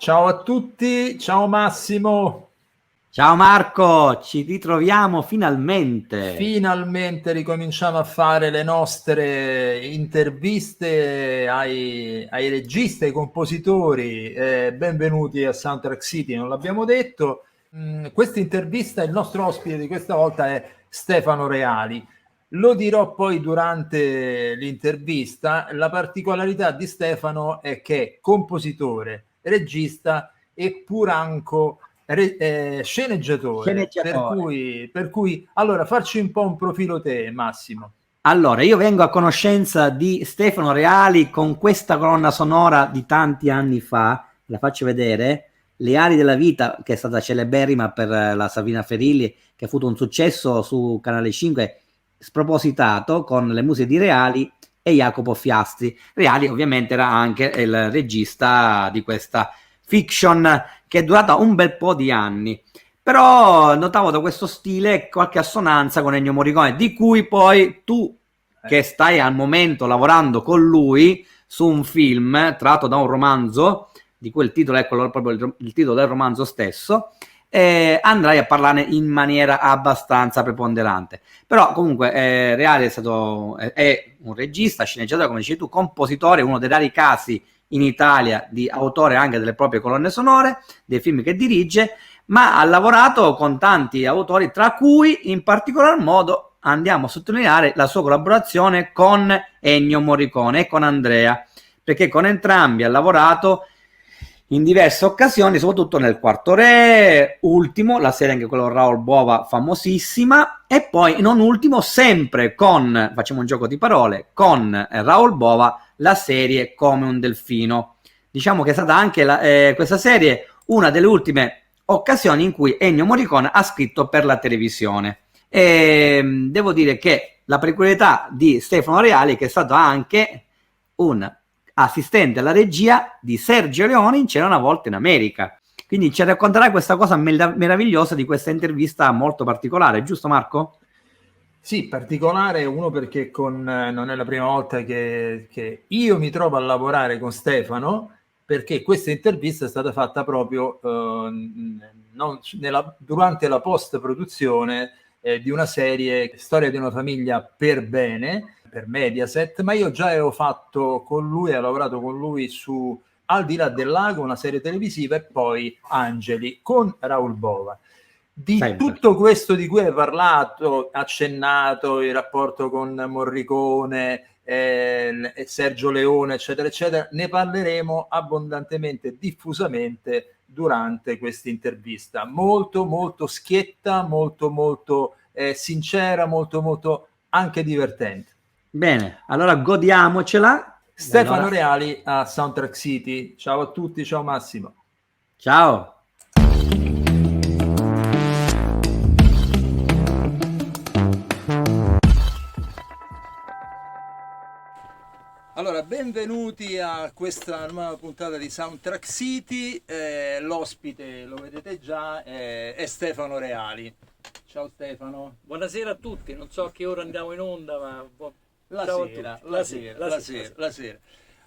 Ciao a tutti, ciao Massimo. Ciao Marco, ci ritroviamo finalmente. Finalmente ricominciamo a fare le nostre interviste ai registi, ai compositori. Benvenuti a Soundtrack City, non l'abbiamo detto. Questa intervista, il nostro ospite di questa volta è Stefano Reali. Lo dirò poi durante l'intervista. La particolarità di Stefano è che è compositore, regista e puranco sceneggiatore, Sceneggiatore. per cui allora farci un po' un profilo te, Massimo. Allora, io vengo a conoscenza di Stefano Reali con questa colonna sonora di tanti anni fa, la faccio vedere, Le ali della vita, che è stata celeberrima per la Savina Ferilli, che ha avuto un successo su Canale 5 spropositato con le musiche di Reali e Jacopo Fiastri. Reali ovviamente era anche il regista di questa fiction che è durata un bel po' di anni. Però notavo da questo stile qualche assonanza con Ennio Morricone, di cui poi tu, che stai al momento lavorando con lui su un film tratto da un romanzo, di cui il titolo è proprio il titolo del romanzo stesso, andrai a parlarne in maniera abbastanza preponderante. Però comunque Reale è un regista, sceneggiatore, come dici tu, compositore, uno dei rari casi in Italia di autore anche delle proprie colonne sonore, dei film che dirige, ma ha lavorato con tanti autori, tra cui in particolar modo andiamo a sottolineare la sua collaborazione con Ennio Morricone e con Andrea, perché con entrambi ha lavorato in diverse occasioni, soprattutto nel Quarto Re, ultimo, la serie anche quella con Raoul Bova, famosissima, e poi non ultimo, sempre con, facciamo un gioco di parole, con Raoul Bova, la serie Come un delfino. Diciamo che è stata anche questa serie una delle ultime occasioni in cui Ennio Morricone ha scritto per la televisione. E devo dire che la peculiarità di Stefano Reali è che è stato anche un assistente alla regia di Sergio Leone in C'era una volta in America. Quindi ci racconterai questa cosa meravigliosa di questa intervista molto particolare, giusto Marco? Sì, particolare uno perché non è la prima volta che io mi trovo a lavorare con Stefano, perché questa intervista è stata fatta proprio durante la post-produzione di una serie, Storia di una famiglia per bene, per Mediaset, ma io già avevo fatto con lui, ho lavorato con lui su Al di là del lago, una serie televisiva, e poi Angeli con Raoul Bova. Di Sempre. tutto questo di cui hai parlato, accennato, il rapporto con Morricone, Sergio Leone, eccetera, eccetera, ne parleremo abbondantemente, diffusamente durante questa intervista. Molto, molto schietta, molto, molto sincera, molto, molto anche divertente. Bene, allora godiamocela. Stefano Allora, Reali a Soundtrack City. Ciao a tutti, ciao Massimo. ciao. Allora, benvenuti a questa nuova puntata di Soundtrack City. L'ospite, lo vedete già, è Stefano Reali. Ciao Stefano. Buonasera a tutti, non so a che ora andiamo in onda, ma La ciao sera, a tutti. la sera.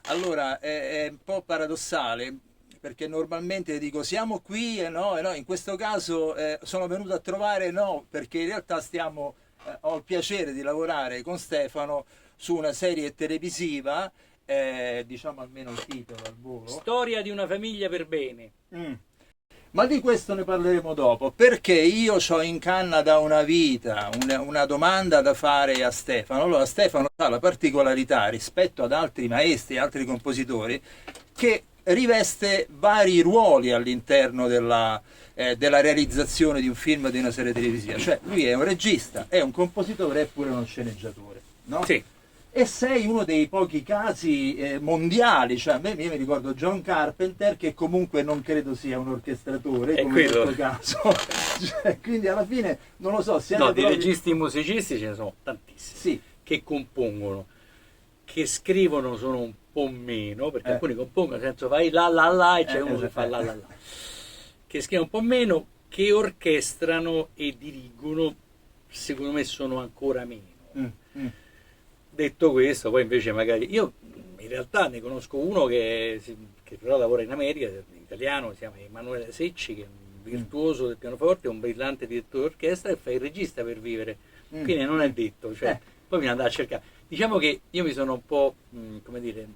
Allora, è un po' paradossale perché normalmente dico siamo qui e no, in questo caso sono venuto a trovare no, perché in realtà ho il piacere di lavorare con Stefano su una serie televisiva, diciamo almeno il titolo al volo. Storia di una famiglia per bene. Mm. Ma di questo ne parleremo dopo, perché io ho in canna da una vita una domanda da fare a Stefano. Allora, Stefano ha la particolarità rispetto ad altri maestri, altri compositori, che riveste vari ruoli all'interno della realizzazione di un film, di una serie televisiva. Cioè, lui è un regista, è un compositore e pure uno sceneggiatore, no? Sì. E sei uno dei pochi casi mondiali, cioè io mi ricordo John Carpenter, che comunque non credo sia un orchestratore, È come in quello. questo caso. Cioè, quindi alla fine, non lo so, siete No, di proprio... registi e musicisti ce ne sono tantissimi. Sì, Che compongono, che scrivono sono un po' meno, perché alcuni compongono, nel senso fai la la la e c'è uno che fa la la la. Che scrivono un po' meno, che orchestrano e dirigono, secondo me sono ancora meno. mm, mm, Detto questo, poi invece magari io in realtà ne conosco uno che però lavora in America, in italiano, si chiama Emanuele Secci, che è un virtuoso del pianoforte, un brillante direttore d'orchestra e fa il regista per vivere. Quindi non è detto, cioè, poi mi andava a cercare. Diciamo che io mi sono un po', come dire,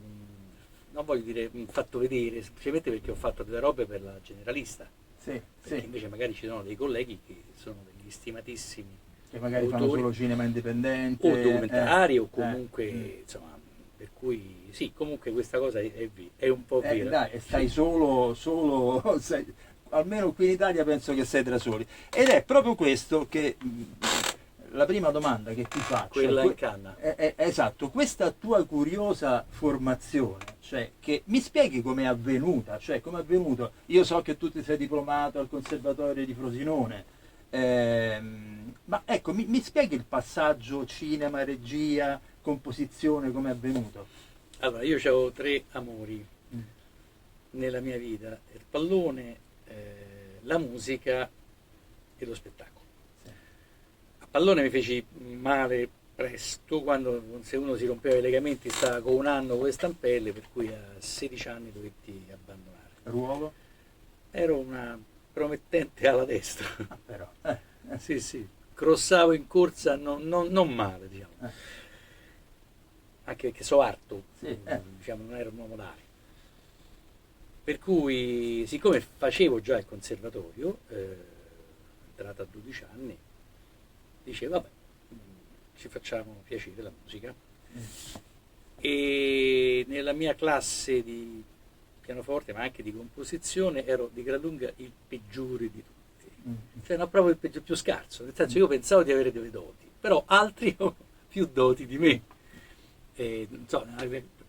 non voglio dire fatto vedere, semplicemente perché ho fatto delle robe per la generalista. Sì, Perché sì. invece magari ci sono dei colleghi che sono degli stimatissimi Che magari fanno autori, solo cinema indipendente. o documentari o Mm. comunque, insomma, per cui sì, comunque questa cosa è un po' vera. Dai, e stai solo, almeno qui in Italia penso che sei tra soli. Ed è proprio questo che la prima domanda che ti faccio. Quella in canna. Esatto, questa tua curiosa formazione, cioè che mi spieghi com'è avvenuta, cioè com'è avvenuto. Io so che tu ti sei diplomato al Conservatorio di Frosinone, ma ecco, mi spieghi il passaggio cinema, regia, composizione, com'è avvenuto? Allora, io avevo 3 amori nella mia vita: il pallone, la musica e lo spettacolo. A pallone mi feci male presto, quando se uno si rompeva i legamenti stava con un anno con le stampelle, per cui a 16 anni dovetti abbandonare. Ruolo? Ero una promettente alla destra. Però. Sì, sì, crossavo in corsa non male, diciamo. Anche perché so arto, Sì, diciamo, non ero un uomo d'aria. Per cui, siccome facevo già il conservatorio, entrato a 12 anni, dicevo, vabbè, ci facciamo piacere la musica. E nella mia classe di pianoforte, ma anche di composizione, ero di gran lunga il peggiore di tutti. Cioè, no, proprio il più scarso. Nel senso, io pensavo di avere delle doti, però altri hanno più doti di me. Non so,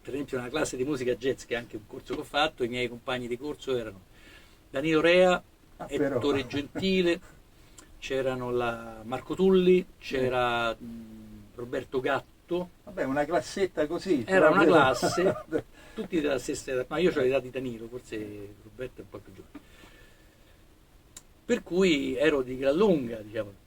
per esempio nella classe di musica jazz, che è anche un corso che ho fatto, i miei compagni di corso erano Danilo Rea, Ettore Gentile, c'erano Marco Tulli, c'era Roberto Gatto. Vabbè, una classetta così. Era una classe, tutti della stessa età, ma io ho l'età di Danilo, forse Roberto è un po' più giovane. Per cui ero di gran lunga, diciamo.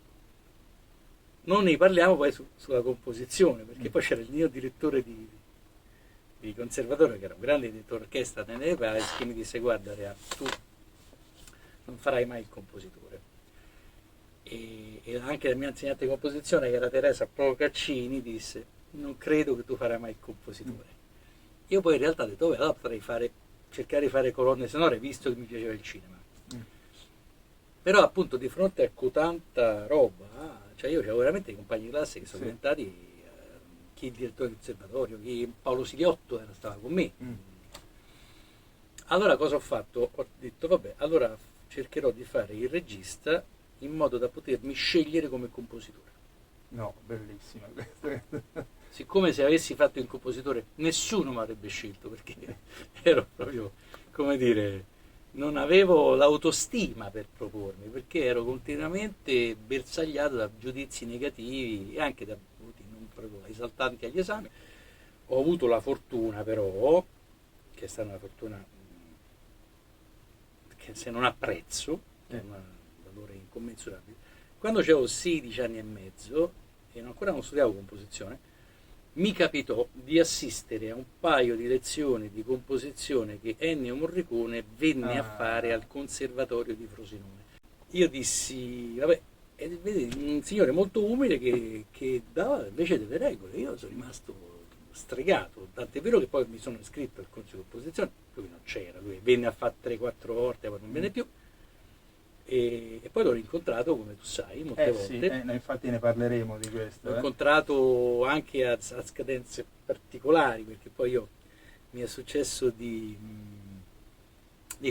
Non ne parliamo poi sulla composizione, perché poi c'era il mio direttore di conservatorio, che era un grande direttore d'orchestra nelle Palace, che mi disse: guarda Rea, tu non farai mai il compositore. E anche la mia insegnante di composizione, che era Teresa Procaccini, disse: non credo che tu farai mai il compositore. Io poi in realtà ho detto: allora potrei cercare di fare colonne sonore, visto che mi piaceva il cinema. Però appunto di fronte a tanta roba, cioè io avevo veramente dei compagni di classe che sono diventati chi il direttore del conservatorio, chi Paolo Siliotto stava con me. Allora cosa ho fatto? Ho detto: vabbè, allora cercherò di fare il regista in modo da potermi scegliere come compositore. No, bellissima. Siccome se avessi fatto il compositore nessuno mi avrebbe scelto, perché ero proprio, come dire, non avevo l'autostima per propormi, perché ero continuamente bersagliato da giudizi negativi e anche da voti non proprio esaltanti agli esami. Ho avuto la fortuna però, che è stata una fortuna che se non apprezzo, è un valore incommensurabile, quando avevo 16 anni e mezzo e ancora non studiavo composizione, mi capitò di assistere a un paio di lezioni di composizione che Ennio Morricone venne a fare al Conservatorio di Frosinone. Io dissi: vabbè, vedi, un signore molto umile che dava invece delle regole. Io sono rimasto stregato, tant'è vero che poi mi sono iscritto al corso di composizione. Lui non c'era, lui venne a fare 3-4 volte, poi non viene più. E poi l'ho rincontrato, come tu sai, molte volte. Infatti ne parleremo di questo. L'ho incontrato anche a scadenze particolari, perché poi mi è successo di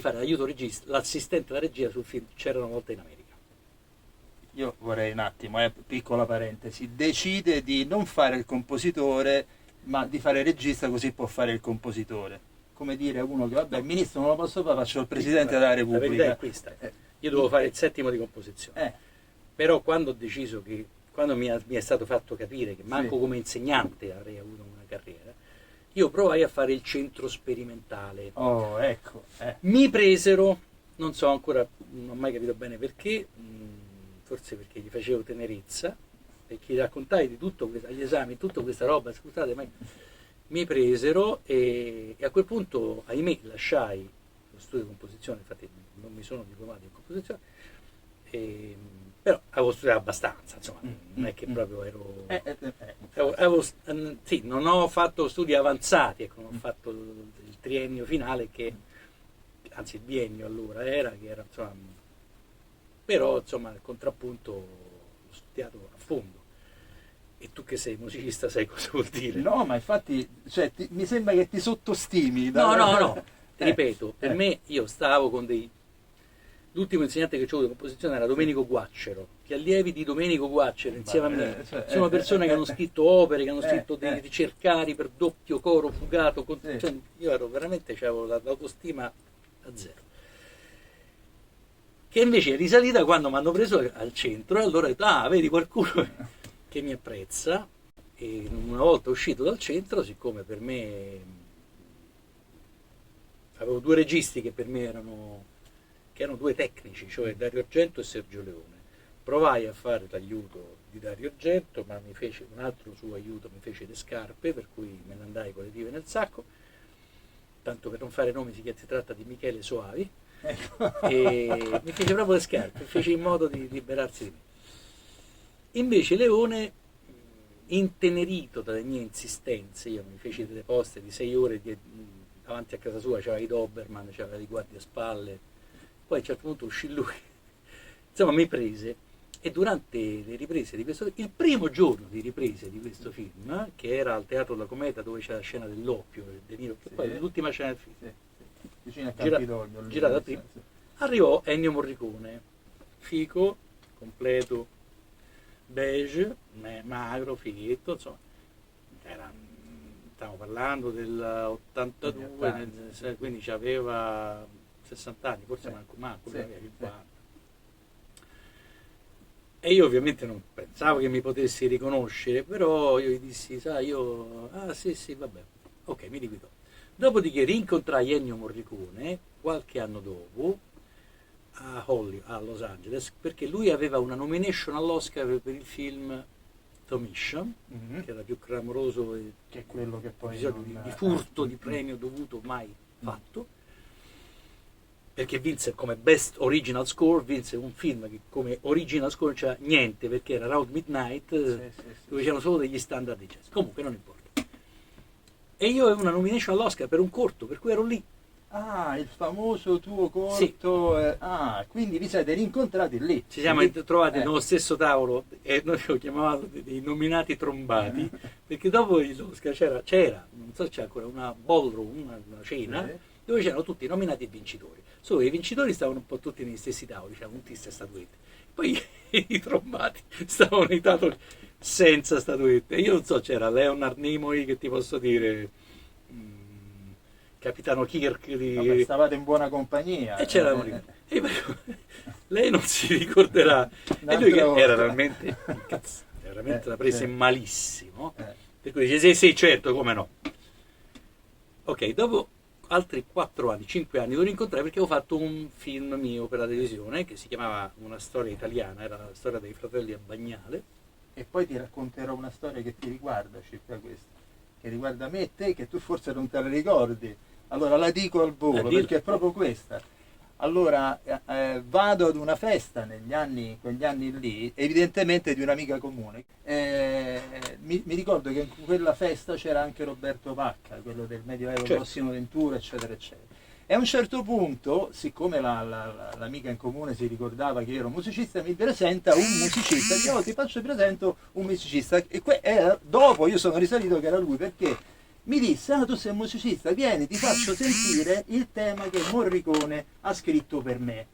fare l'aiuto regista, l'assistente alla regia sul film C'era una volta in America. Io vorrei un attimo, piccola parentesi, decide di non fare il compositore, ma di fare il regista, così può fare il compositore. Come dire a uno che, vabbè, il ministro non lo posso fare, faccio il Presidente della Repubblica. La verità è questa. Io dovevo fare il 7° di composizione. Però quando ho deciso quando mi è stato fatto capire che manco come insegnante avrei avuto una carriera, io provai a fare il centro sperimentale. Oh, ecco. Mi presero, non so ancora, non ho mai capito bene perché, forse perché gli facevo tenerezza, perché raccontai di tutto agli esami, tutta questa roba, scusate, ma mi presero e a quel punto, ahimè, lasciai lo studio di composizione, infatti non mi sono diplomato in composizione, però avevo studiato abbastanza, insomma, non è che proprio sì, non ho fatto studi avanzati, ecco, non ho fatto il triennio finale, anzi il biennio allora che era, insomma, però insomma il contrappunto l'ho studiato a fondo. E tu che sei musicista sai cosa vuol dire? No, ma infatti, cioè, mi sembra che ti sottostimi. No, ti ripeto, per me io stavo con l'ultimo insegnante che avevo di composizione era Domenico Guaccero, gli allievi di Domenico Guaccero insieme a me sono persone che hanno scritto opere, che hanno scritto dei ricercari per doppio, coro, fugato, cioè, io ero veramente, avevo l'autostima a zero, che invece è risalita quando mi hanno preso al centro e allora ho detto, vedi qualcuno che mi apprezza. E una volta uscito dal centro, siccome per me avevo due registi che per me erano due tecnici, cioè Dario Argento e Sergio Leone, provai a fare l'aiuto di Dario Argento, ma mi fece un altro suo aiuto, mi fece le scarpe, per cui me ne andai con le rive nel sacco, tanto per non fare nomi si tratta di Michele Soavi, e mi fece proprio le scarpe, fece in modo di liberarsi di me. Invece Leone, intenerito dalle mie insistenze, io mi feci delle poste di 6 ore davanti a casa sua, c'aveva i Doberman, c'aveva i guardaespalle, poi a un certo punto uscì lui, insomma mi prese, e durante le riprese di questo, il primo giorno di riprese di questo film, che era al Teatro della Cometa dove c'è la scena dell'oppio, De Niro, che poi è l'ultima scena del film, vicino a Campidoglio, girata prima, arrivò Ennio Morricone, fico, completo, beige, magro, fighetto, insomma, stiamo parlando dell'82, quindi aveva 60 anni, forse manco, aveva 50. E io ovviamente non pensavo che mi potessi riconoscere, però io gli dissi, sai, sì, vabbè, ok, mi liquido. Dopodiché rincontrai Ennio Morricone qualche anno dopo, a Los Angeles, perché lui aveva una nomination all'Oscar per il film The Mission, che era più clamoroso che è quello che poi di furto di premio dovuto mai fatto, perché vinse come Best Original Score, vinse un film che come original score c'era niente, perché era Round Midnight, dove c'erano solo degli standard di jazz, comunque non importa. E io avevo una nomination all'Oscar per un corto, per cui ero lì. Il famoso tuo corto. Sì. Quindi vi siete rincontrati lì. Ci siamo trovati nello stesso tavolo e noi lo chiamavamo dei nominati trombati, perché dopo l'Oscar c'era, non so se c'è ancora, una ballroom, una cena, dove c'erano tutti i nominati e vincitori. Solo che i vincitori stavano un po' tutti negli stessi tavoli, c'erano tutte queste statuette. Poi i trombati stavano nei tavoli senza statuette. Io non so, c'era Leonard Nimoy, che ti posso dire, Capitano Kirk Vabbè, stavate in buona compagnia. E c'era lei non si ricorderà. E lui che era veramente la prese malissimo. Per cui dice sì, certo, come no. Ok, dopo altri 4 anni, 5 anni lo rincontrai perché avevo fatto un film mio per la televisione che si chiamava Una storia italiana, era la storia dei fratelli a Bagnale. E poi ti racconterò una storia che ti riguarda circa questo, che riguarda me e te, che tu forse non te la ricordi. Allora la dico al volo, perché è proprio questa. Allora vado ad una festa quegli anni lì, evidentemente di un'amica comune. Mi ricordo che in quella festa c'era anche Roberto Pacca, quello del Medioevo, Massimo Ventura, eccetera, eccetera. E a un certo punto, siccome l'amica in comune si ricordava che io ero musicista, mi presenta un musicista, dico, ti presento un musicista, e dopo io sono risalito che era lui, perché mi disse, tu sei un musicista, vieni, ti faccio sentire il tema che Morricone ha scritto per me.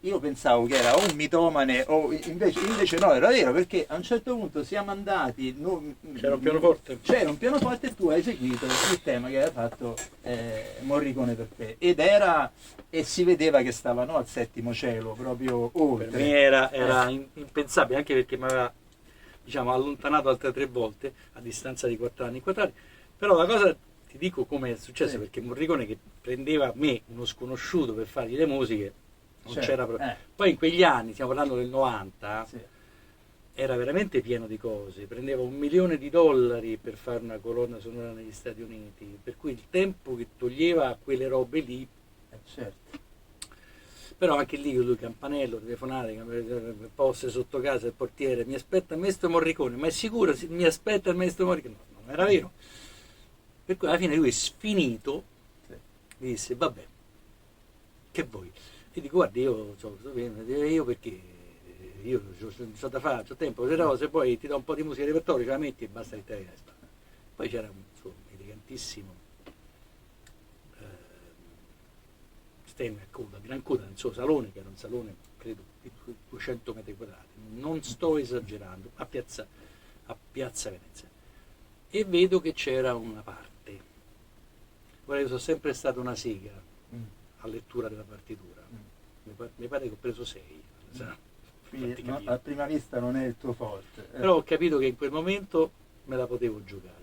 Io pensavo che era un mitomane, o invece no, era vero, perché a un certo punto siamo andati, c'era un pianoforte e tu hai eseguito il tema che aveva fatto Morricone per te, e si vedeva che stavano al settimo cielo, proprio oltre. Per me era impensabile, anche perché mi aveva, allontanato altre 3 volte a distanza di 4 anni. Però la cosa, ti dico come è successo, perché Morricone, che prendeva me, uno sconosciuto, per fargli le musiche, non c'era proprio. Poi in quegli anni, stiamo parlando del 90, era veramente pieno di cose, prendeva $1 milione per fare una colonna sonora negli Stati Uniti, per cui il tempo che toglieva a quelle robe lì, certo. però anche lì lui campanello, telefonate, poste sotto casa, il portiere, mi aspetta il maestro Morricone, ma è sicuro, mi aspetta il maestro Morricone? No, non era vero. Per cui alla fine lui, sfinito, mi disse, vabbè, che vuoi? E dico, guardi, io perché io ho da fare, ho tempo, le cose, poi ti do un po' di musica di repertorio, ce la metti e basta che te la spalla. Poi c'era un suo elegantissimo stemma a coda, gran coda nel suo salone, che era un salone, credo, di 200 metri quadrati, non sto esagerando, a Piazza Venezia. E vedo che c'era una parte. Guarda, io sono sempre stato una sega a lettura della partitura. Mi pare che ho preso 6. Quindi a prima vista non è il tuo forte. Però ho capito che in quel momento me la potevo giocare.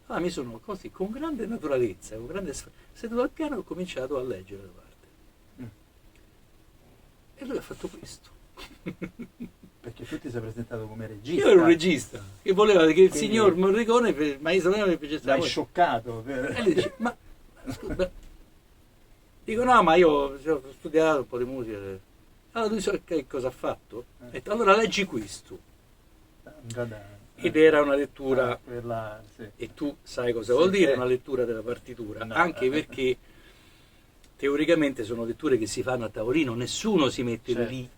Allora mi sono così, con grande naturalezza, con grande seduto al piano, ho cominciato a leggere la parte. E lui ha fatto questo. Perché tu ti sei presentato come regista. Io ero un regista che voleva che il signor Morricone, il maestro mi facesse. L'hai scioccato. E lui dice, ma scusa, dico no, ma io ho studiato un po' di musica. Allora lui sa che cosa ha fatto? Ha detto, allora leggi questo. Ed era una lettura, sì. e tu sai cosa vuol dire una lettura della partitura, no, anche perché teoricamente sono letture che si fanno a tavolino, nessuno si mette lì,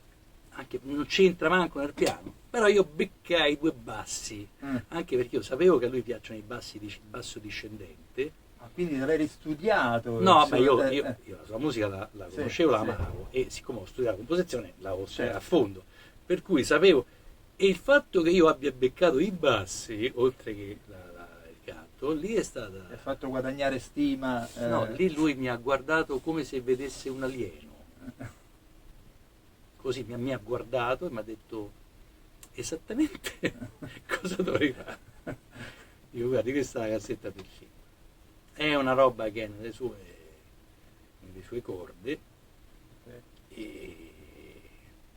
anche non c'entra manco nel piano, però io beccai 2 bassi, anche perché io sapevo che a lui piacciono i bassi di basso discendente. Quindi l'hai ristudiato? No, beh, io la sua musica la conoscevo, la amavo, e siccome ho studiato composizione la ho studiata a fondo, per cui sapevo. E il fatto che io abbia beccato i bassi, oltre che il canto, lì è stata. Ti ha fatto guadagnare stima. No, lì lui mi ha guardato come se vedesse un alieno. Così mi ha guardato e mi ha detto esattamente cosa dovrei fare. Dico, guardi, questa è la cassetta del film. È una roba che è nelle sue corde, e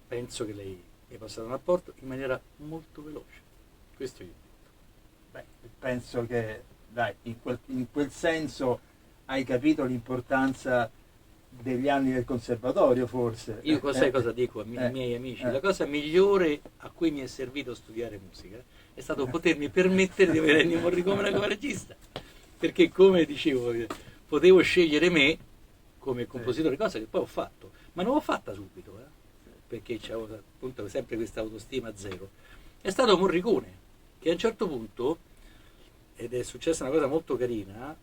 penso che lei mi ha passato un rapporto in maniera molto veloce. Questo io ho detto. Beh, penso che in quel senso hai capito l'importanza degli anni del conservatorio, forse. Io sai cosa dico ai miei amici? La cosa migliore a cui mi è servito studiare musica è stato potermi permettere di avere Ennio Morricone come regista, perché come dicevo potevo scegliere me come compositore, cosa che poi ho fatto, ma non l'ho fatta subito, perché c'avevo appunto sempre questa autostima zero. È stato Morricone che a un certo punto, ed è successa una cosa molto carina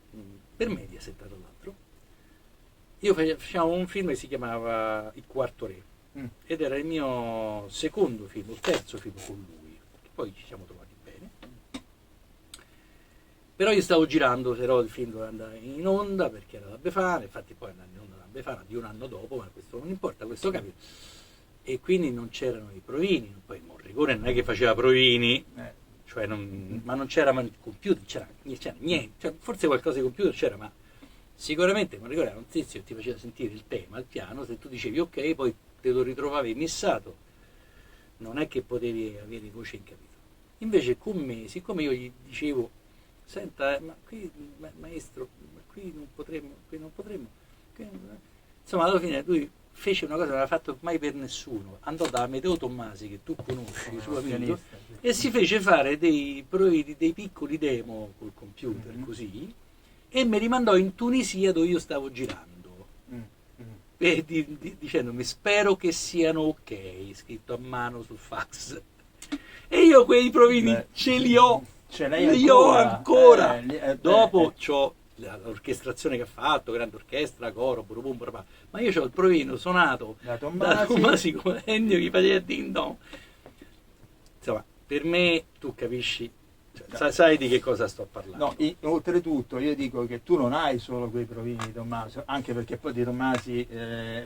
per Mediaset, tra l'altro, io facevamo un film che si chiamava Il quarto re, ed era il mio secondo film, il terzo film con lui, poi ci siamo trovati bene. Però io stavo girando, però il film doveva andare in onda perché era da Befana, infatti poi andava in onda da Befana di un anno dopo, ma questo non importa, questo capito. E quindi non c'erano i provini, poi Morricone non è che faceva provini, cioè ma non c'era il computer, c'era niente, cioè, forse qualcosa di computer c'era, ma sicuramente Morricone era un tizio che ti faceva sentire il tema al piano, se tu dicevi ok, poi te lo ritrovavi missato, non è che potevi avere voce in capitolo. Invece con me, siccome io gli dicevo, senta, ma qui maestro, ma qui non potremmo, insomma alla fine lui fece una cosa che non aveva fatto mai per nessuno, andò da Amedeo Tommasi, che tu conosci, suo amico, e si fece fare dei piccoli demo col computer, così, e mi rimandò in Tunisia dove io stavo girando, e dicendomi spero che siano ok, scritto a mano sul fax, e io quei provini ce li ho, ancora. Dopo c'ho l'orchestrazione che ha fatto, grande orchestra, coro, burubum, burubum, ma io ho il provino suonato da Tommasi come Ennio che faceva din don. Insomma, per me tu capisci, cioè, sai di che cosa sto parlando. No, oltretutto io dico che tu non hai solo quei provini di Tommasi, anche perché poi di Tommasi,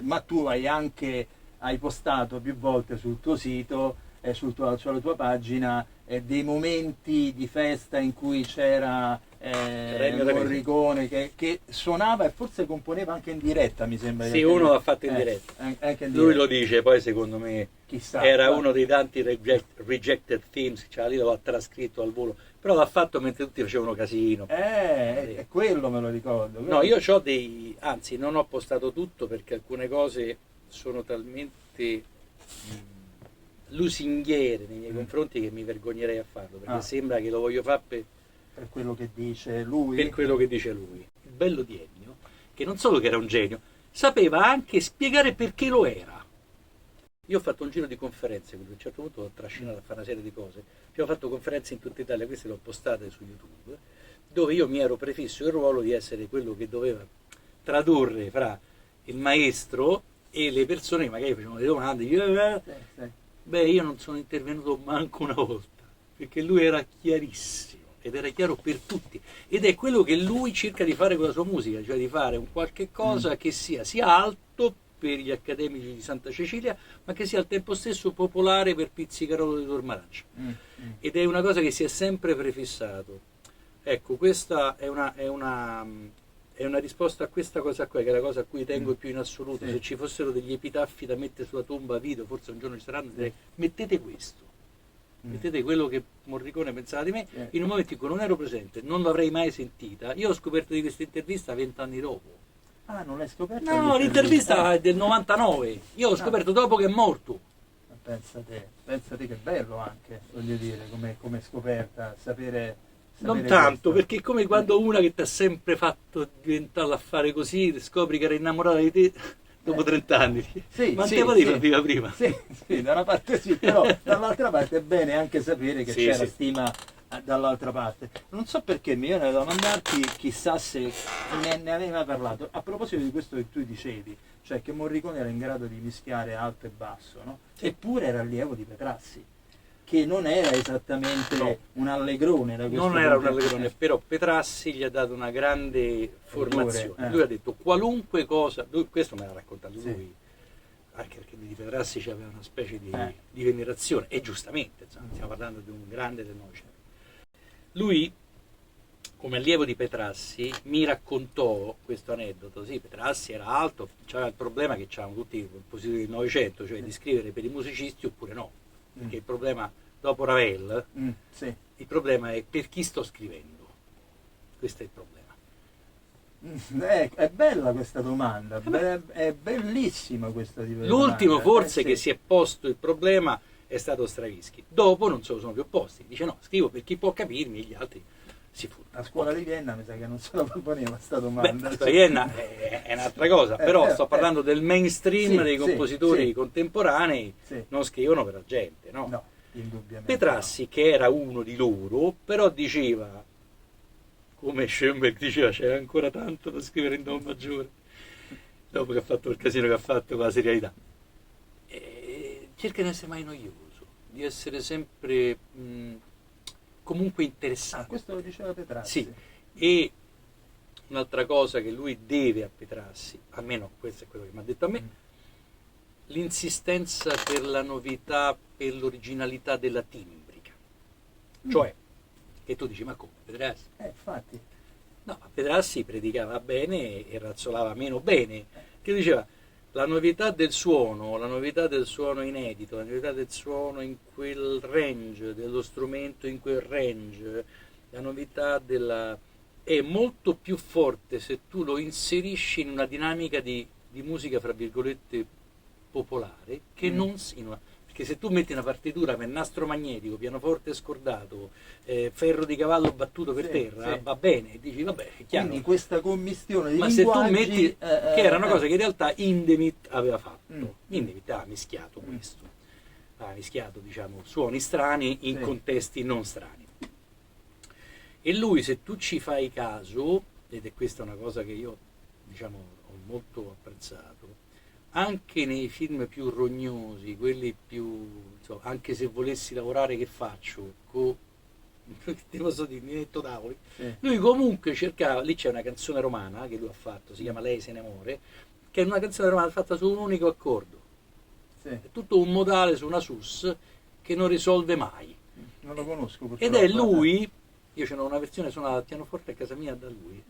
ma tu hai postato più volte sul tuo sito sulla tua pagina dei momenti di festa in cui c'era Morricone che suonava e forse componeva anche in diretta, mi sembra. Sì, uno l'ha fatto in diretta. Anche in Lui diretta. lo dice, poi secondo me Chissà, era uno dei tanti rejected themes, cioè lì l'ha trascritto al volo, però l'ha fatto mentre tutti facevano casino. È quello, me lo ricordo. No, io ho anzi non ho postato tutto perché alcune cose sono talmente lusinghiere nei miei confronti che mi vergognerei a farlo, perché sembra che lo voglio fare per quello che dice lui. Per quello che dice lui. Il bello di Ennio, che non solo che era un genio, sapeva anche spiegare perché lo era. Io ho fatto un giro di conferenze, quindi a un certo punto l'ho trascinato a fare una serie di cose. Abbiamo fatto conferenze in tutta Italia, queste le ho postate su YouTube, dove io mi ero prefisso il ruolo di essere quello che doveva tradurre fra il maestro e le persone che magari facevano delle domande. Io non sono intervenuto manco una volta, perché lui era chiarissimo. Ed era chiaro per tutti, ed è quello che lui cerca di fare con la sua musica, cioè di fare un qualche cosa che sia alto per gli accademici di Santa Cecilia, ma che sia al tempo stesso popolare per Pizzicarolo di Tormarancia. Ed è una cosa che si è sempre prefissato. Ecco, questa è una risposta a questa cosa qua, che è la cosa a cui tengo più in assoluto. Se ci fossero degli epitaffi da mettere sulla tomba a video, forse un giorno ci saranno, direi, mettete questo. Mettete quello che Morricone pensava di me, in un momento in cui non ero presente, non l'avrei mai sentita. Io ho scoperto di questa intervista 20 anni dopo. Ah, non l'hai scoperta? No, l'intervista è del 99. Io l'ho scoperto dopo che è morto. Pensa te che bello anche, voglio dire, come scoperta, sapere Non tanto, questo. perché è come quando una che ti ha sempre fatto diventare l'affare così, scopri che era innamorata di te dopo 30 anni. Sì, ma sì, te potevi sì. viva prima. Sì, da una parte sì, però dall'altra parte è bene anche sapere che c'era stima dall'altra parte. Non so perché mi viene da domandarti, chissà se ne aveva parlato, a proposito di questo che tu dicevi, cioè che Morricone era in grado di mischiare alto e basso, no? Eppure era allievo di Petrassi, che non era esattamente un allegrone da questo Non era un punto di allegrone, vista. però Petrassi gli ha dato una grande formazione. Lui ha detto qualunque cosa, questo me l'ha raccontato lui, anche perché di Petrassi c'aveva una specie di venerazione, e giustamente, insomma, stiamo parlando di un grande del Novecento. Lui, come allievo di Petrassi, mi raccontò questo aneddoto. Sì, Petrassi era alto, c'era il problema che c'erano tutti i compositori del Novecento, cioè di scrivere per i musicisti oppure no. Perché il problema, dopo Ravel, il problema è per chi sto scrivendo. Questo è il problema. È bella questa domanda, è bellissima questa domanda. L'ultimo forse che si è posto il problema è stato Stravinsky. Dopo non se lo sono più opposti. Dice no, scrivo per chi può capirmi, gli altri si furtano. La scuola di Vienna mi sa che non se la proponeva questa domanda. La scuola di Vienna è un'altra cosa, però sto parlando del mainstream dei compositori contemporanei, non scrivono per la gente, no? No, indubbiamente. Petrassi, che era uno di loro, però diceva, come Schoenberg diceva, c'era ancora tanto da scrivere in Do maggiore, dopo che ha fatto il casino che ha fatto con la serialità. Cerca di non essere mai noioso, di essere sempre comunque interessante. Questo lo diceva Petrassi. Sì, e un'altra cosa che lui deve a Petrassi, almeno questo è quello che mi ha detto a me, l'insistenza per la novità, per l'originalità della timbrica. Cioè, che tu dici, ma come, Petrassi? Infatti. No, Petrassi predicava bene e razzolava meno bene, che diceva la novità del suono inedito, la novità del suono in quel range, dello strumento in quel range, la novità è molto più forte se tu lo inserisci in una dinamica di musica, fra virgolette, popolare, che non in una... Perché se tu metti una partitura per nastro magnetico, pianoforte scordato, ferro di cavallo battuto per terra, va bene, dici vabbè, è chiaro. Quindi questa commistione di ma linguaggi... se tu metti, che era una cosa che in realtà Hindemith aveva fatto, Hindemith ha mischiato questo, ha mischiato, diciamo, suoni strani in contesti non strani. E lui, se tu ci fai caso, ed è questa una cosa che io, diciamo, ho molto apprezzato, anche nei film più rognosi, quelli più, insomma, anche se volessi lavorare che faccio, ti posso dire, mi metto tavoli, lui comunque cercava, lì c'è una canzone romana che lui ha fatto, si chiama Lei se ne muore, che è una canzone romana fatta su un unico accordo, è tutto un modale su una sus che non risolve mai. Non lo conosco purtroppo. Ed è lui Io c'era una versione suonata al pianoforte a casa mia da lui.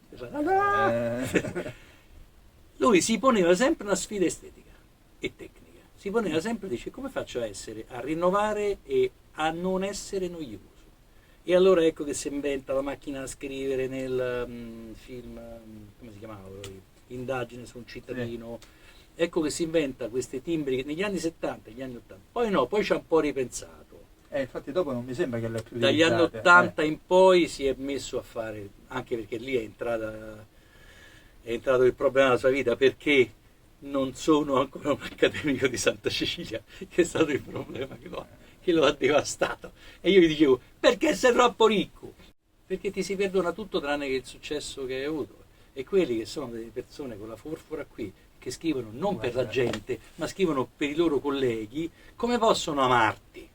Lui si poneva sempre una sfida estetica e tecnica. Si poneva sempre, dice, come faccio a rinnovare e a non essere noioso? E allora ecco che si inventa la macchina da scrivere nel film, come si chiamava? Indagine su un cittadino. Sì. Ecco che si inventa questi timbri negli anni 70, negli anni 80. Poi no, poi ci ha un po' ripensato. Infatti dopo non mi sembra che l'ha più dagli anni 80 in poi si è messo a fare, anche perché lì è entrato il problema della sua vita, perché non sono ancora un accademico di Santa Cecilia, che è stato il problema che lo ha devastato. E io gli dicevo, perché sei troppo ricco? Perché ti si perdona tutto tranne che il successo che hai avuto. E quelli che sono delle persone con la forfora qui, che scrivono non per la gente, ma scrivono per i loro colleghi, come possono amarti?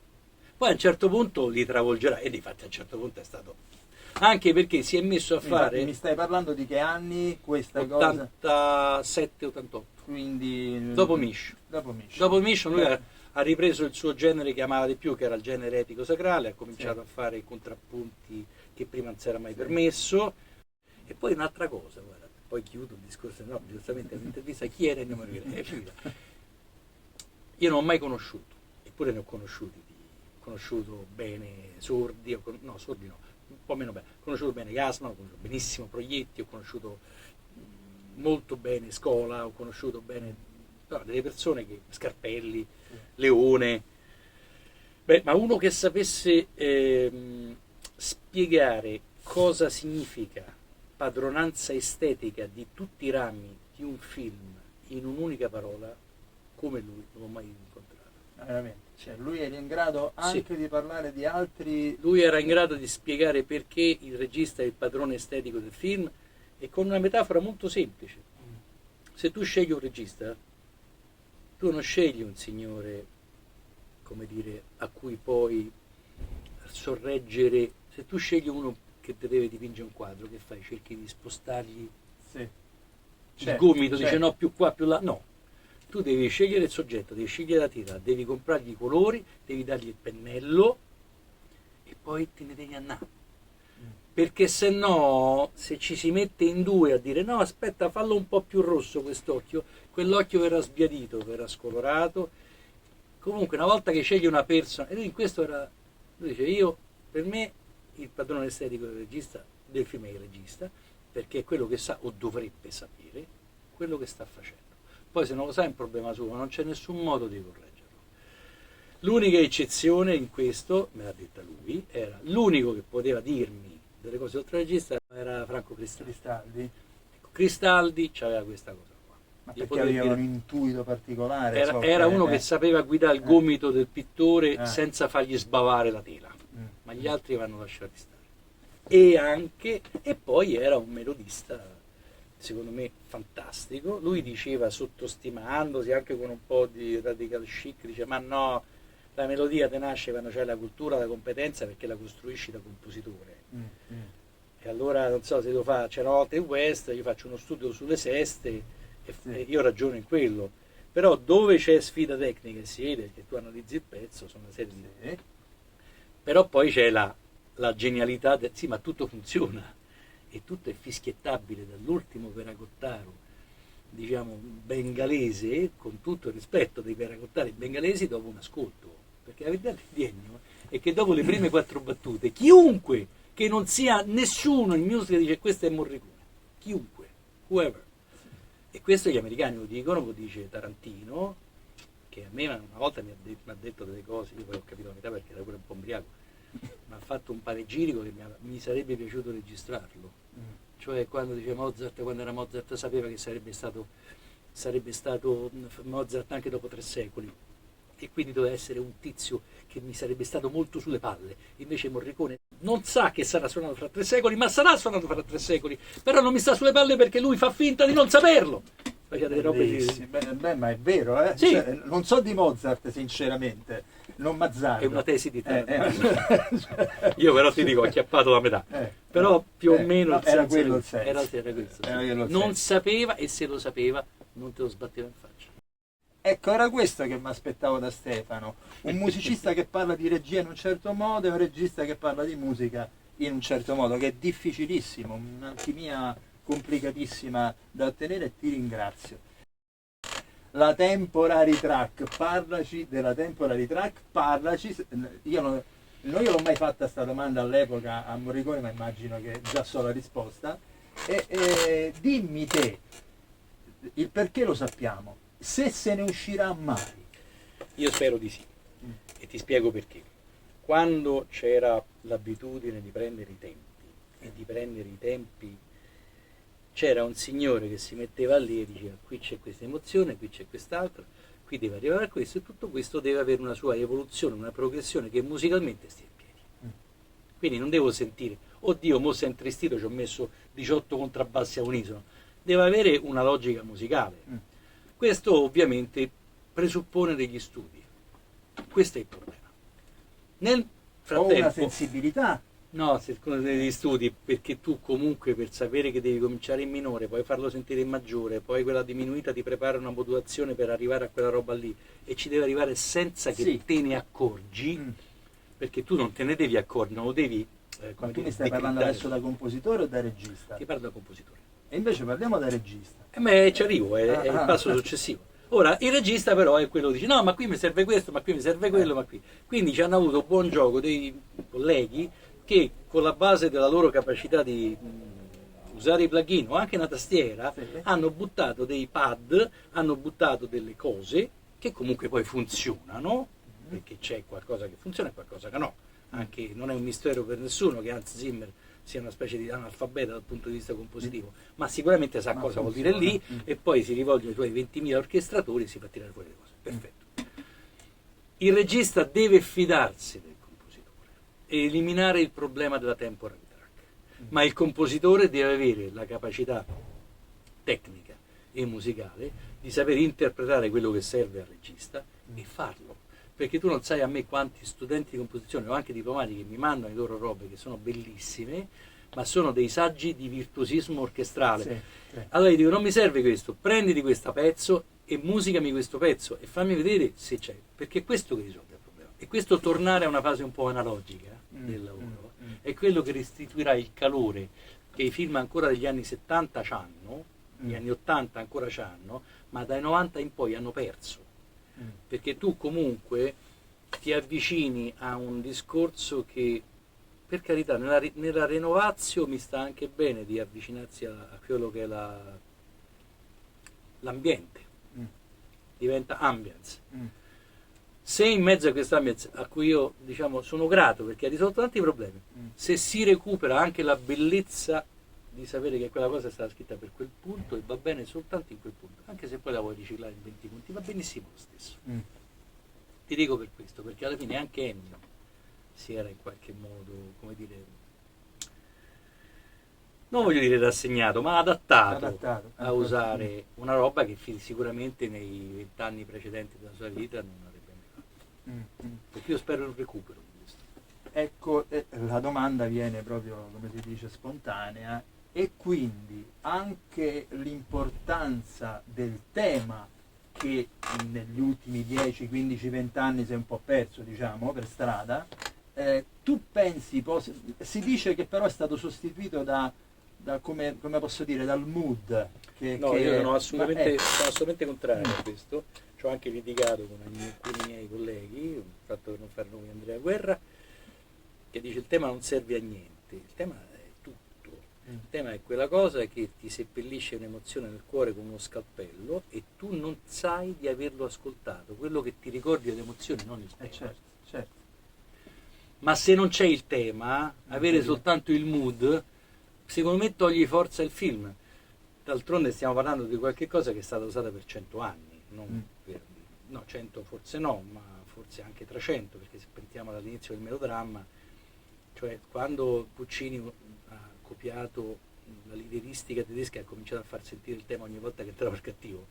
Poi a un certo punto li travolgerà, e difatti a un certo punto è stato, anche perché si è messo a fare. Mi stai parlando di che anni questa 87-88. Quindi dopo Misch. Dopo Misch lui ha ripreso il suo genere che amava di più, che era il genere etico sacrale, ha cominciato a fare i contrappunti che prima non si era mai permesso. E poi un'altra cosa, guarda, poi chiudo il discorso, no, giustamente all'intervista, chi era Ennio Morricone? Io non ho mai conosciuto, eppure ne ho conosciuti. Conosciuto bene sordi, sordi no, un po' meno bene, ho conosciuto bene Gassman, ho conosciuto benissimo Proietti, ho conosciuto molto bene Scola, ho conosciuto bene delle persone che, Scarpelli, Leone, ma uno che sapesse spiegare cosa significa padronanza estetica di tutti i rami di un film in un'unica parola, come lui non l'ho mai incontrato. Veramente. Cioè, lui era in grado anche di parlare di altri. Lui era in grado di spiegare perché il regista è il padrone estetico del film, e con una metafora molto semplice. Se tu scegli un regista, tu non scegli un signore, come dire, a cui puoi sorreggere. Se tu scegli uno che ti deve dipingere un quadro, che fai? Cerchi di spostargli il gomito, dice no, più qua, più là. No. Tu devi scegliere il soggetto, devi scegliere la tela, devi comprargli i colori, devi dargli il pennello e poi te ne devi andare. Perché se no, se ci si mette in due a dire no, aspetta, fallo un po' più rosso quest'occhio, quell'occhio verrà sbiadito, verrà scolorato. Comunque una volta che scegli una persona, e lui in questo lui dice, per me il padrone estetico del regista, del film è il regista, perché è quello che sa o dovrebbe sapere quello che sta facendo. Poi se non lo sa è un problema suo, ma non c'è nessun modo di correggerlo. L'unica eccezione in questo, me l'ha detta lui, era l'unico che poteva dirmi delle cose oltre al regista era Franco Cristaldi. Ecco, Cristaldi c'aveva questa cosa qua. Ma perché aveva un intuito particolare? Era uno che sapeva guidare il gomito del pittore senza fargli sbavare la tela, ma gli altri vanno lasciati stare. E poi era un melodista, secondo me fantastico. Lui diceva, sottostimandosi anche con un po' di radical chic, dice ma no, la melodia te nasce quando c'è la cultura, la competenza, perché la costruisci da compositore. E allora non so se lo fa, c'era una volta in West, io faccio uno studio sulle seste e io ragiono in quello, però dove c'è sfida tecnica si vede che tu analizzi il pezzo, sono una serie di però poi c'è la genialità sì, ma tutto funziona e tutto è fischiettabile, dall'ultimo peragottaro, diciamo, bengalese, con tutto il rispetto dei peragottari bengalesi, dopo un ascolto. Perché la verità di Ennio è che dopo le prime 4 battute, chiunque che non sia nessuno in musica dice questo è Morricone. Chiunque, whoever. E questo gli americani lo dicono, lo dice Tarantino, che a me una volta mi ha detto delle cose, io poi ho capito la metà perché era pure un po' ombriaco, mi ha fatto un panegirico che mi sarebbe piaciuto registrarlo. Cioè quando dice Mozart, quando era Mozart sapeva che sarebbe stato Mozart anche dopo 3 secoli, e quindi doveva essere un tizio che mi sarebbe stato molto sulle palle. Invece Morricone non sa che sarà suonato fra 3 secoli, ma sarà suonato fra 3 secoli, però non mi sta sulle palle perché lui fa finta di non saperlo. Faceva delle robe beh, ma è vero, eh? Sì. Cioè, non so di Mozart sinceramente, non m'azzardo. È una tesi di Tarantino. Io però ti dico, ho acchiappato la metà. Però più o meno il era senso quello il senso. Era quello il senso. Quello il Non senso. sapeva, e se lo sapeva non te lo sbatteva in faccia. Ecco, era questo che mi aspettavo da Stefano, un musicista che parla di regia in un certo modo e un regista che parla di musica in un certo modo, che è difficilissimo, un'alchimia complicatissima da ottenere, e ti ringrazio. La temporary track, parlaci della temporary track, parlaci, non io l'ho mai fatta sta domanda all'epoca a Morricone, ma immagino che già so la risposta, e dimmi te, il perché lo sappiamo, se ne uscirà mai. Io spero di sì, e ti spiego perché. Quando c'era l'abitudine di prendere i tempi, c'era un signore che si metteva lì e diceva: qui c'è questa emozione, qui c'è quest'altro, qui deve arrivare a questo, e tutto questo deve avere una sua evoluzione, una progressione che musicalmente stia in piedi. Quindi non devo sentire, oddio, mo sei intristito, ci ho messo 18 contrabbassi a unisono. Deve avere una logica musicale. Questo ovviamente presuppone degli studi. Questo è il problema. Nel frattempo, o una sensibilità. No, degli studi, perché tu comunque per sapere che devi cominciare in minore, poi farlo sentire in maggiore, poi quella diminuita ti prepara una modulazione per arrivare a quella roba lì, e ci deve arrivare senza che te ne accorgi, perché tu non te ne devi accorgere, non lo devi... Ma tu mi stai parlando adesso da compositore o da regista? Ti parlo da compositore. E invece parliamo da regista. Ci arrivo, è il passo successivo. Ora, il regista però è quello che dice: no, ma qui mi serve questo, ma qui mi serve quello, ma qui. Quindi ci hanno avuto buon gioco dei colleghi che, con la base della loro capacità di usare i plugin o anche una tastiera, hanno buttato dei pad, hanno buttato delle cose che comunque poi funzionano, perché c'è qualcosa che funziona e qualcosa che no. Anche non è un mistero per nessuno che Hans Zimmer sia una specie di analfabeta dal punto di vista compositivo, ma sicuramente sa cosa vuol dire lì, e poi si rivolge ai tuoi 20.000 orchestratori e si fa tirare fuori le cose. Perfetto. Il regista deve fidarsi del compositore e eliminare il problema della temporary track, ma il compositore deve avere la capacità tecnica e musicale di saper interpretare quello che serve al regista e farlo. Perché tu non sai a me quanti studenti di composizione o anche diplomati che mi mandano le loro robe, che sono bellissime, ma sono dei saggi di virtuosismo orchestrale. Allora gli dico: non mi serve questo, prenditi questo pezzo e musicami questo pezzo e fammi vedere se c'è, perché è questo che risolve il problema. E questo tornare a una fase un po' analogica del lavoro è quello che restituirà il calore che i film ancora degli anni 70 c'hanno, gli anni 80 ancora c'hanno, ma dai 90 in poi hanno perso. Perché tu comunque ti avvicini a un discorso che, per carità, nella Renovatio mi sta anche bene di avvicinarsi a quello che è l'ambiente, diventa ambience. Se in mezzo a questa ambience, a cui io sono grato perché ha risolto tanti problemi, se si recupera anche la bellezza di sapere che quella cosa è stata scritta per quel punto e va bene soltanto in quel punto, anche se poi la vuoi riciclare in 20 punti, va benissimo lo stesso. Ti dico per questo, perché alla fine anche Ennio si era in qualche modo, come dire, non voglio dire rassegnato, ma adattato a usare una roba che sicuramente nei 20 anni precedenti della sua vita non avrebbe mai fatto. Perché io spero un recupero di questo. Ecco, la domanda viene proprio, come si dice, spontanea. E quindi anche l'importanza del tema, che negli ultimi 10, 15, 20 anni si è un po' perso, per strada, tu pensi, si dice che però è stato sostituito da come posso dire, dal mood. No, io sono assolutamente contrario a questo. Ci ho anche litigato con alcuni miei colleghi, fatto per non fare nomi, Andrea Guerra, che dice: il tema non serve a niente, il tema è tutto. Il tema è quella cosa che ti seppellisce un'emozione nel cuore con uno scalpello e tu non sai di averlo ascoltato, quello che ti ricordi dell'emozione, non il tema. Certo. Ma se non c'è il tema, avere soltanto il mood, secondo me togli forza al film. D'altronde stiamo parlando di qualche cosa che è stata usata per 100 anni, no, 100 forse no, ma forse anche 300, perché se pensiamo dall'inizio del melodramma, cioè quando Puccini ha copiato la lideristica tedesca e ha cominciato a far sentire il tema ogni volta che entrava il cattivo,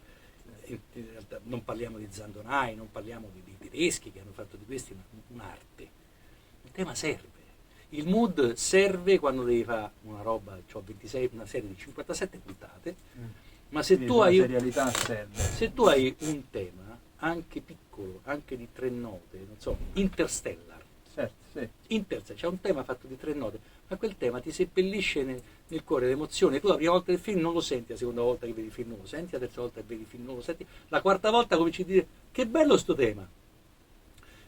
in realtà non parliamo di Zandonai, non parliamo di tedeschi che hanno fatto di questi un'arte. Il tema serve, il mood serve quando devi fare una roba, una serie di 57 puntate, ma se tu hai un tema anche piccolo, anche di 3 note, non so, Interstellar, certo, sì. In terza c'è un tema fatto di 3 note, ma quel tema ti seppellisce nel cuore l'emozione. Tu la prima volta del film non lo senti, la seconda volta che vedi il film non lo senti, la terza volta che vedi il film non lo senti, la quarta volta cominci a dire che bello sto tema.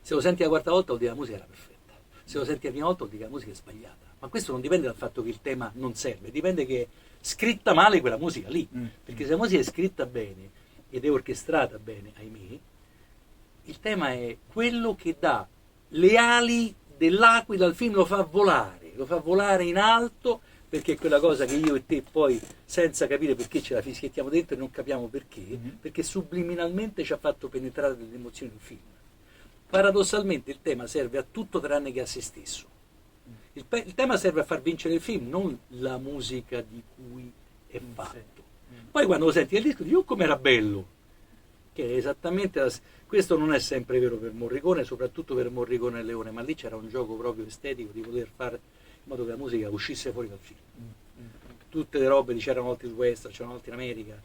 Se lo senti la quarta volta vuol dire che la musica era perfetta, se lo senti la prima volta vuol dire che la musica è sbagliata. Ma questo non dipende dal fatto che il tema non serve, dipende che è scritta male quella musica lì, perché se la musica è scritta bene ed è orchestrata bene, ahimè, il tema è quello che dà le ali dell'aquila al film, lo fa volare in alto, perché è quella cosa che io e te poi, senza capire perché ce la fischiettiamo dentro e non capiamo perché, perché subliminalmente ci ha fatto penetrare delle emozioni in film. Paradossalmente il tema serve a tutto tranne che a se stesso. Il tema serve a far vincere il film, non la musica di cui è fatto. Poi quando lo senti nel disco dici, oh com'era bello, che è esattamente questo non è sempre vero per Morricone, soprattutto per Morricone e Leone, ma lì c'era un gioco proprio estetico di voler fare in modo che la musica uscisse fuori dal film. Tutte le robe di C'erano volti su West, C'erano volti in America,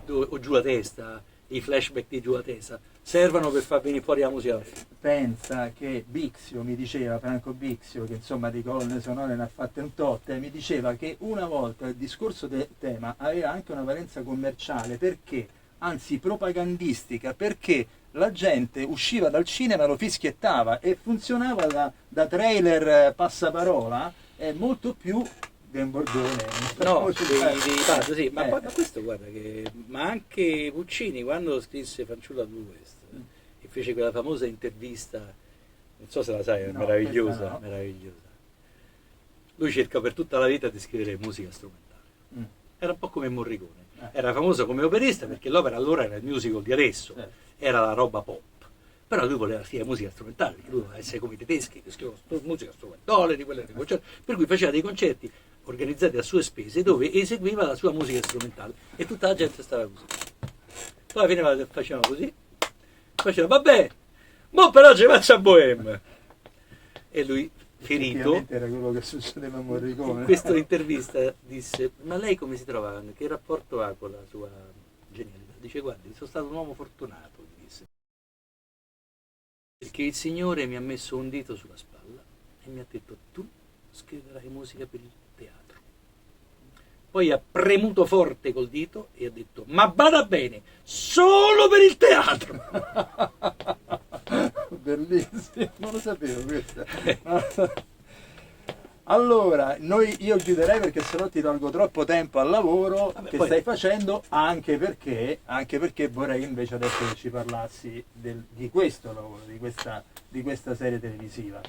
o Giù la testa, i flashback di Giù la testa, servono per far venire fuori la musica dal film. Pensa che Bixio mi diceva, Franco Bixio, che insomma di colonne sonore ne ha fatte un tot, mi diceva che una volta il discorso del tema aveva anche una valenza commerciale, perché, anzi propagandistica, perché la gente usciva dal cinema e lo fischiettava e funzionava da trailer passaparola molto più del Bordone. No, sì, ma questo guarda che. Ma anche Puccini quando scrisse Fanciulla Blue West e fece quella famosa intervista, non so se la sai, è meravigliosa, no. meravigliosa. Lui cerca per tutta la vita di scrivere musica strumentale. Era un po' come Morricone. Era famoso come operista perché l'opera allora era il musical di adesso, era la roba pop. Però lui voleva scrivere musica strumentale, perché lui voleva essere come i tedeschi che scrivono musica strumentale, di quelle dei concerti, per cui faceva dei concerti organizzati a sue spese dove eseguiva la sua musica strumentale e tutta la gente stava così. Poi faceva così, faceva vabbè, ma però ci faccia a Bohème. E lui, ferito, era quello che succedeva a Morricone. in questa intervista disse, ma lei come si trova, che rapporto ha con la sua genialità? Dice, guardi, sono stato un uomo fortunato, gli disse, perché il Signore mi ha messo un dito sulla spalla e mi ha detto, tu scriverai musica per il teatro. Poi ha premuto forte col dito e ha detto, ma bada bene, solo per il teatro. Bellissimo, non lo sapevo questa. Allora, io chiuderei perché sennò ti tolgo troppo tempo al lavoro che stai facendo, anche perché vorrei invece adesso che ci parlassi di questo lavoro, di questa serie televisiva.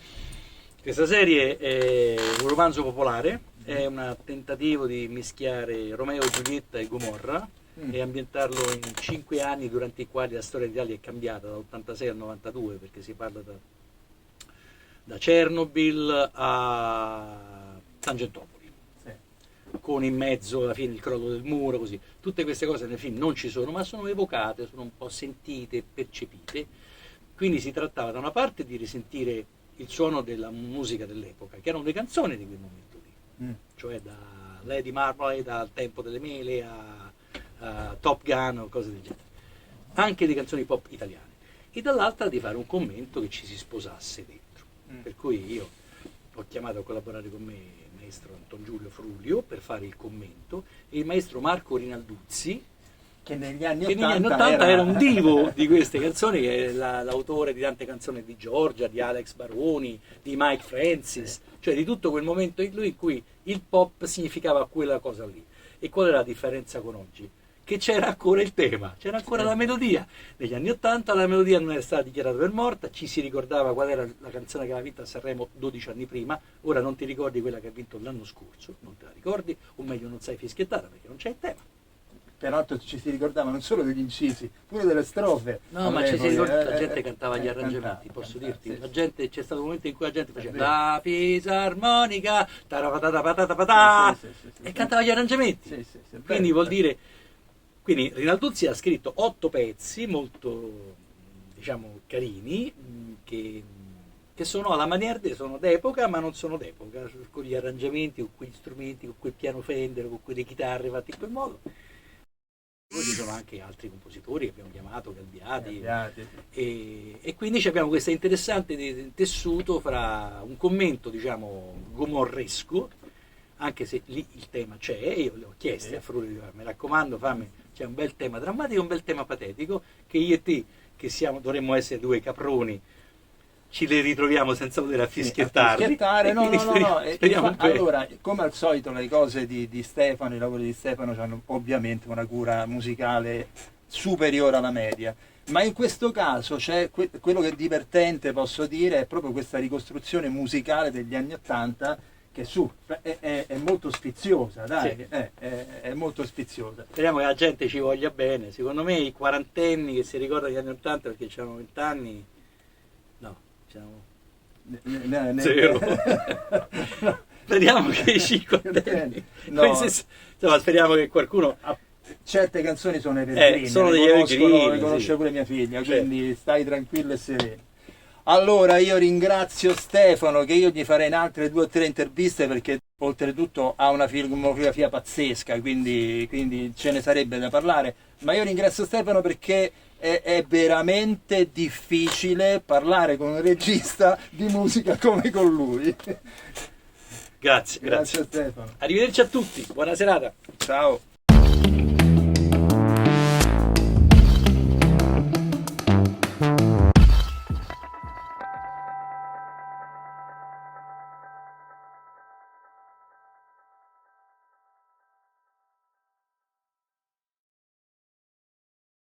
Questa serie è un romanzo popolare, è un tentativo di mischiare Romeo, Giulietta e Gomorra e ambientarlo in 5 anni durante i quali la storia d'Italia è cambiata dall'86 al 92, perché si parla da Chernobyl a Tangentopoli, con in mezzo alla fine il crollo del muro, così. Tutte queste cose nel film non ci sono, ma sono evocate, sono un po' sentite, percepite. Quindi si trattava da una parte di risentire il suono della musica dell'epoca, che erano le canzoni di quel momento lì, cioè da Lady Marmalade al Tempo delle Mele a Top Gun o cose del genere, anche le canzoni pop italiane, e dall'altra di fare un commento che ci si sposasse dentro. Per cui io ho chiamato a collaborare con me il maestro Anton Giulio Frulio per fare il commento e il maestro Marco Rinalduzzi, che negli anni 80 era un divo di queste canzoni, che è l'autore di tante canzoni di Giorgia, di Alex Baroni, di Mike Francis, cioè di tutto quel momento in cui il pop significava quella cosa lì. E qual è la differenza con oggi? Che c'era ancora il tema, c'era ancora la melodia. Negli anni 80 la melodia non era stata dichiarata per morta, ci si ricordava qual era la canzone che aveva vinto a Sanremo 12 anni prima, ora non ti ricordi quella che ha vinto l'anno scorso, non te la ricordi, o meglio non sai fischiettare perché non c'è il tema. Peraltro ci si ricordava non solo degli incisi, pure delle strofe. No, ma ci si ricorda, la gente cantava gli arrangiamenti, posso dirti? Sì. La gente, c'è stato un momento in cui la gente faceva la fisarmonica, tarapatata patata patà, e cantava gli arrangiamenti. Quindi vuol dire. Quindi Rinalduzzi ha scritto 8 pezzi molto, diciamo, carini, che sono alla maniera, sono d'epoca, ma non sono d'epoca, con gli arrangiamenti, con quegli strumenti, con quel piano Fender, con quelle chitarre fatte in quel modo. poi ci sono anche altri compositori che abbiamo chiamato, Galbiati, Abbiate. e quindi abbiamo questo interessante tessuto fra un commento, diciamo, gomorresco, anche se lì il tema c'è, e io le ho chieste a Frulli, mi raccomando, fammi, c'è un bel tema drammatico e un bel tema patetico, che io e te, che dovremmo essere due caproni, ci le ritroviamo senza poter affischiettare. No. Speriamo bene. Allora, come al solito, le cose di Stefano, i lavori di Stefano hanno ovviamente una cura musicale superiore alla media. Ma in questo caso c'è quello che è divertente, posso dire, è proprio questa ricostruzione musicale degli anni '80 che è molto sfiziosa, dai, Sì. è molto sfiziosa. Speriamo che la gente ci voglia bene. Secondo me i quarantenni che si ricordano gli anni '80 perché c'erano 20 anni, no, zero. Speriamo che i cinquantenni, No. insomma, speriamo che qualcuno Certe canzoni sono evergreen, sono degli le evergreen, conosce sì. pure mia figlia, Certo. quindi stai tranquillo e sereno. Allora io ringrazio Stefano, che io gli farei in altre 2 o 3 interviste, perché oltretutto ha una filmografia pazzesca, quindi ce ne sarebbe da parlare, ma io ringrazio Stefano perché è veramente difficile parlare con un regista di musica come con lui. Grazie. Grazie a Stefano. Arrivederci a tutti, buona serata. Ciao.